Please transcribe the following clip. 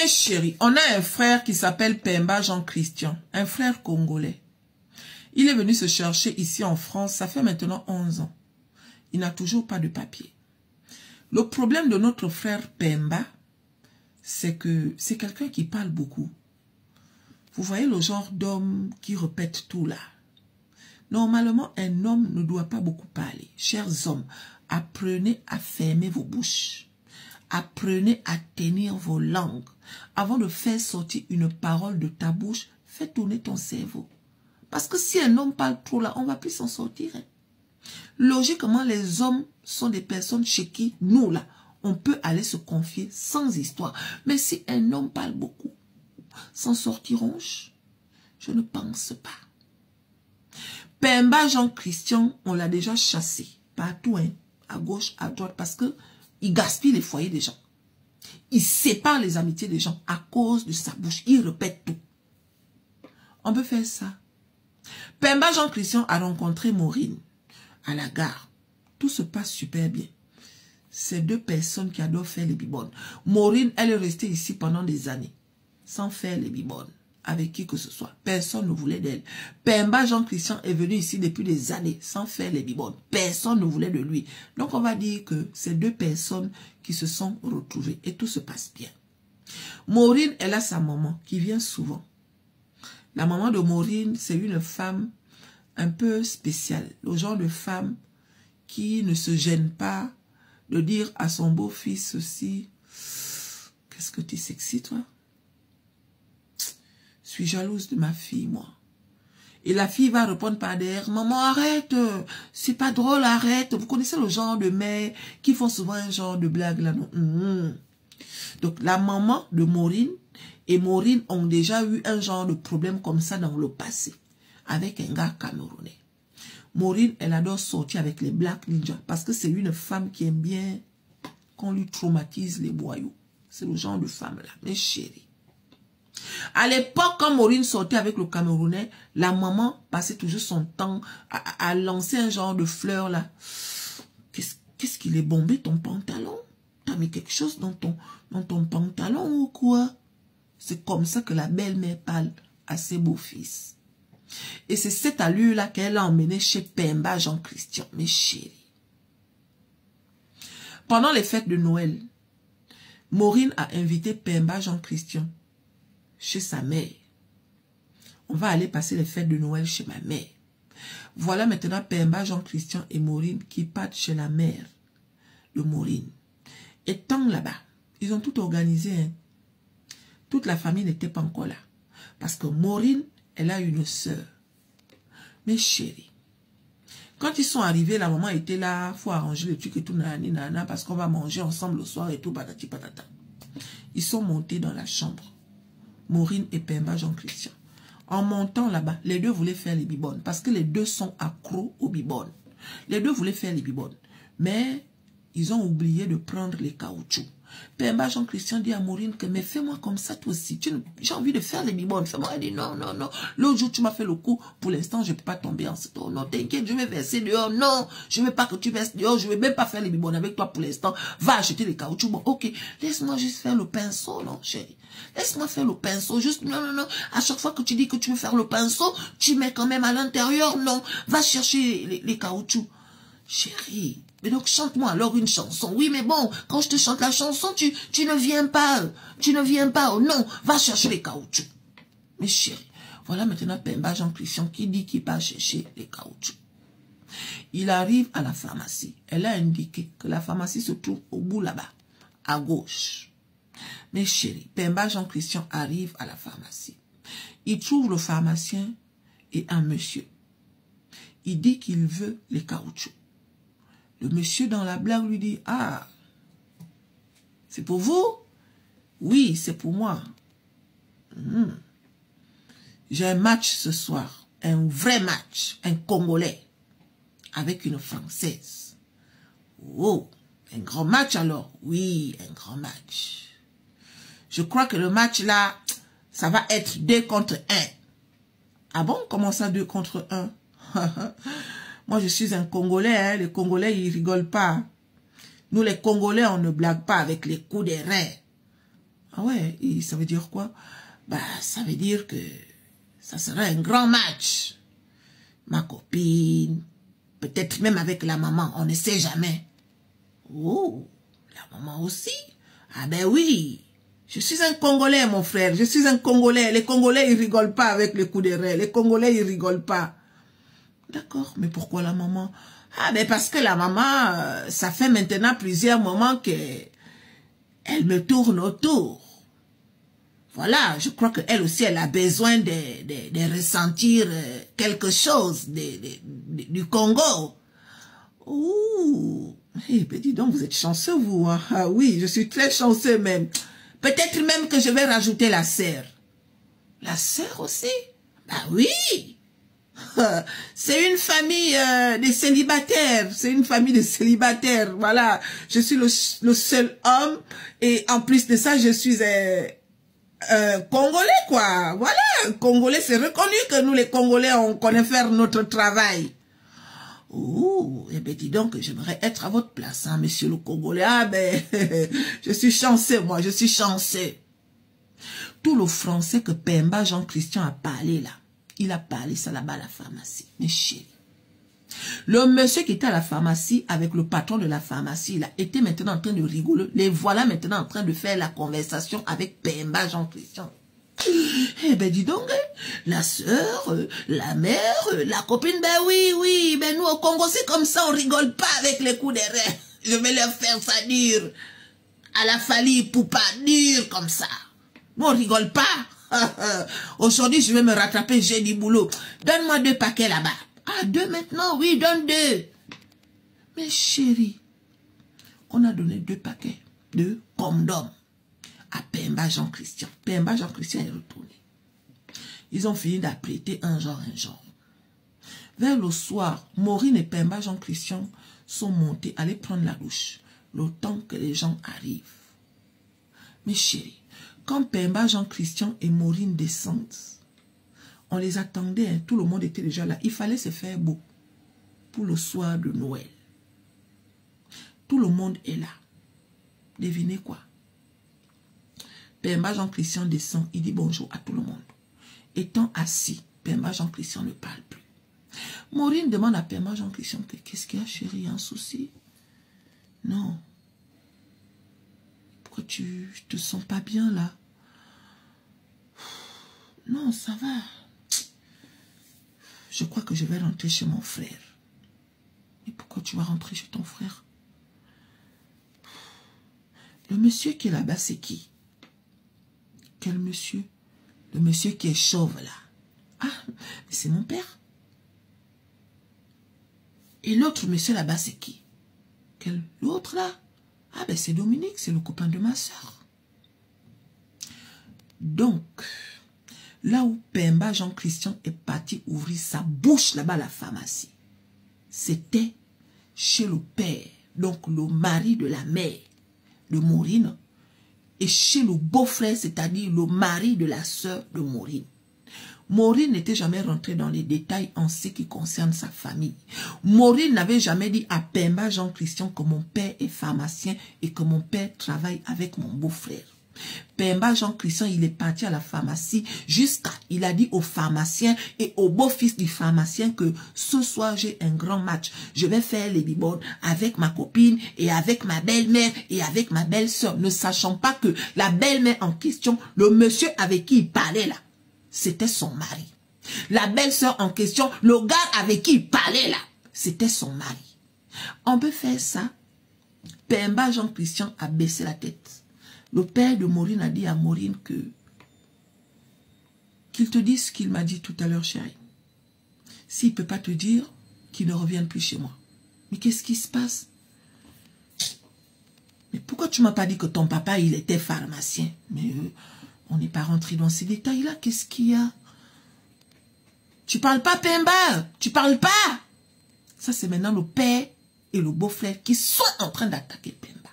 Mes chéris, on a un frère qui s'appelle Pemba Jean-Christian, un frère congolais. Il est venu se chercher ici en France, ça fait maintenant 11 ans. Il n'a toujours pas de papier. Le problème de notre frère Pemba, c'est que c'est quelqu'un qui parle beaucoup. Vous voyez le genre d'homme qui répète tout là. Normalement, un homme ne doit pas beaucoup parler. Chers hommes, apprenez à fermer vos bouches. Apprenez à tenir vos langues. Avant de faire sortir une parole de ta bouche, fais tourner ton cerveau. Parce que si un homme parle trop là, on ne va plus s'en sortir. Hein. Logiquement, les hommes sont des personnes chez qui, nous là, on peut aller se confier sans histoire. Mais si un homme parle beaucoup, s'en sortirons-je? Je ne pense pas. Pemba Jean-Christian, on l'a déjà chassé partout, hein, à gauche, à droite, parce que il gaspille les foyers des gens. Il sépare les amitiés des gens à cause de sa bouche. Il répète tout. On peut faire ça. Pemba Jean-Christian a rencontré Maureen à la gare. Tout se passe super bien. C'est deux personnes qui adorent faire les bibones. Maureen, elle est restée ici pendant des années, sans faire les bibones, avec qui que ce soit. Personne ne voulait d'elle. Pemba Jean-Christian est venu ici depuis des années, sans faire les bibones. Personne ne voulait de lui. Donc on va dire que c'est deux personnes qui se sont retrouvées et tout se passe bien. Maureen, elle a sa maman qui vient souvent. La maman de Maureen, c'est une femme un peu spéciale. Le genre de femme qui ne se gêne pas de dire à son beau-fils aussi, qu'est-ce que tu es sexy toi? Je suis jalouse de ma fille, moi. Et la fille va répondre par derrière, maman arrête, c'est pas drôle, arrête. Vous connaissez le genre de mères qui font souvent un genre de blague là, non? Donc la maman de Maureen et Maureen ont déjà eu un genre de problème comme ça dans le passé, avec un gars camerounais. Maureen, elle adore sortir avec les Black Ninjas parce que c'est une femme qui aime bien qu'on lui traumatise les boyaux. C'est le genre de femme là, mes chéris. À l'époque, quand Maureen sortait avec le Camerounais, la maman passait toujours son temps à lancer un genre de fleurs là. Qu'est-ce qu'il est bombé ton pantalon? T'as mis quelque chose dans ton pantalon ou quoi? C'est comme ça que la belle-mère parle à ses beaux-fils. Et c'est cette allure-là qu'elle a emmené chez Pemba Jean-Christian, mes chéris. Pendant les fêtes de Noël, Maureen a invité Pemba Jean-Christian chez sa mère. On va aller passer les fêtes de Noël chez ma mère. Voilà maintenant Pemba Jean-Christian et Maureen qui partent chez la mère de Maureen. Étant là-bas, ils ont tout organisé. Hein. Toute la famille n'était pas encore là. Parce que Maureen, elle a une sœur. Mes chéris. Quand ils sont arrivés, la maman était là. Il faut arranger le truc et tout, nanana, parce qu'on va manger ensemble le soir et tout, patati patata. Ils sont montés dans la chambre. Maureen et Pemba Jean-Christian. En montant là-bas, les deux voulaient faire les bibones. Parce que les deux sont accros aux bibones. Les deux voulaient faire les bibones. Mais ils ont oublié de prendre les caoutchoucs. Pemba Jean-Christian dit à Maureen que mais fais-moi comme ça toi aussi. J'ai envie de faire les bibones. Fais-moi. Elle dit non, non, non. L'autre jour tu m'as fait le coup. Pour l'instant je ne peux pas tomber enceinte. Oh non, t'inquiète, je vais verser dehors. Non, je ne veux pas que tu verses dehors. Je ne vais même pas faire les bibones avec toi pour l'instant. Va acheter les caoutchoucs. Bon, ok, laisse-moi juste faire le pinceau, non chérie. Laisse-moi faire le pinceau. Juste non, non, non. À chaque fois que tu dis que tu veux faire le pinceau, tu mets quand même à l'intérieur. Non, va chercher les caoutchoucs. Chérie. Mais donc, chante-moi alors une chanson. Oui, mais bon, quand je te chante la chanson, tu ne viens pas. Tu ne viens pas. Oh non, va chercher les caoutchoucs. Mais chérie, voilà maintenant Pemba Jean-Christian qui dit qu'il va chercher les caoutchoucs. Il arrive à la pharmacie. Elle a indiqué que la pharmacie se trouve au bout là-bas, à gauche. Mais chérie, Pemba Jean-Christian arrive à la pharmacie. Il trouve le pharmacien et un monsieur. Il dit qu'il veut les caoutchoucs. Le monsieur dans la blague lui dit, ah, c'est pour vous? Oui, c'est pour moi. J'ai un match ce soir, un vrai match, un Congolais, avec une Française. Oh, un grand match alors? Oui, un grand match. Je crois que le match là, ça va être 2 contre 1. Ah bon? Comment ça 2 contre 1? Moi, je suis un Congolais. Hein. Les Congolais, ils rigolent pas. Nous, les Congolais, on ne blague pas avec les coups des reins. Ah ouais, et ça veut dire quoi? Bah, ça veut dire que ça sera un grand match. Ma copine, peut-être même avec la maman, on ne sait jamais. Oh, la maman aussi? Ah ben oui, je suis un Congolais, mon frère, je suis un Congolais. Les Congolais, ils rigolent pas avec les coups de rein. Les Congolais, ils rigolent pas. D'accord, mais pourquoi la maman? Ah ben parce que la maman, ça fait maintenant plusieurs moments qu'elle me tourne autour. Voilà, je crois qu'elle aussi, elle a besoin de ressentir quelque chose du Congo. Ouh, eh ben dis donc, vous êtes chanceux, vous. Hein? Ah oui, je suis très chanceux même. Peut-être même que je vais rajouter la sœur. La sœur aussi? Bah oui. C'est une famille de célibataires. C'est une famille de célibataires. Voilà, je suis le seul homme. Et en plus de ça, je suis Congolais, quoi. Voilà, Congolais, c'est reconnu que nous, les Congolais, on connaît faire notre travail. Ouh, eh bien, dis donc, j'aimerais être à votre place, hein, monsieur le Congolais. Ah, ben, je suis chanceux, moi, je suis chanceux. Tout le français que Pemba Jean-Christian a parlé, là, il a parlé ça là-bas à la pharmacie. Mais chérie, le monsieur qui était à la pharmacie avec le patron de la pharmacie, il a été maintenant en train de rigoler. Les voilà maintenant en train de faire la conversation avec Pemba Jean-Christian. Eh ben dis donc, la sœur, la mère, la copine, ben oui, ben nous au Congo c'est comme ça, on rigole pas avec les coups de rein. Je vais leur faire ça dire, à la Fali Poupa, dire comme ça. Nous on rigole pas. Aujourd'hui je vais me rattraper, j'ai du boulot. Donne-moi 2 paquets là-bas. Ah 2 maintenant, oui, donne 2. Mais chérie, on a donné 2 paquets de condoms à Pemba Jean-Christian. Pemba Jean-Christian est retourné. Ils ont fini d'apprêter un genre. Vers le soir, Maureen et Pemba Jean-Christian sont montés, aller prendre la douche, le temps que les gens arrivent. Mais chérie, quand Pemba Jean-Christian et Maureen descendent, on les attendait, hein, tout le monde était déjà là. Il fallait se faire beau pour le soir de Noël. Tout le monde est là. Devinez quoi? Pemba Jean-Christian descend, il dit bonjour à tout le monde. Étant assis, Pemba Jean-Christian ne parle plus. Maureen demande à Pemba Jean-Christian qu'est-ce qu'il y a, chérie, un souci? Non. Pourquoi tu te sens pas bien là? Non, ça va. Je crois que je vais rentrer chez mon frère. Mais pourquoi tu vas rentrer chez ton frère? Le monsieur qui est là-bas, c'est qui? Quel monsieur? Le monsieur qui est chauve là. Ah, c'est mon père. Et l'autre monsieur là-bas, c'est qui? Quel l'autre là? Ah ben c'est Dominique, c'est le copain de ma soeur. Donc, là où Pemba Jean-Christian est parti ouvrir sa bouche là-bas à la pharmacie, c'était chez le père, donc le mari de la mère de Maureen, et chez le beau-frère, c'est-à-dire le mari de la sœur de Maureen. Maureen n'était jamais rentrée dans les détails en ce qui concerne sa famille. Maureen n'avait jamais dit à Pemba Jean-Christian que mon père est pharmacien et que mon père travaille avec mon beau-frère. Pemba Jean-Christian, il est parti à la pharmacie jusqu'à, il a dit au pharmacien et au beau-fils du pharmacien que ce soir j'ai un grand match. Je vais faire les bibodes avec ma copine et avec ma belle-mère et avec ma belle-sœur, ne sachant pas que la belle-mère en question, le monsieur avec qui il parlait là, c'était son mari. La belle-sœur en question, le gars avec qui il parlait là, c'était son mari. On peut faire ça. Pemba Jean-Christian a baissé la tête. Le père de Maureen a dit à Maureen qu'il te dise ce qu'il m'a dit tout à l'heure, chérie. S'il ne peut pas te dire, qu'il ne revienne plus chez moi. Mais qu'est-ce qui se passe? Mais pourquoi tu ne m'as pas dit que ton papa, il était pharmacien? Mais on n'est pas rentré dans ces détails-là. Qu'est-ce qu'il y a? Tu parles pas, Pemba? Tu parles pas? Ça, c'est maintenant le père et le beau-frère qui sont en train d'attaquer Pemba.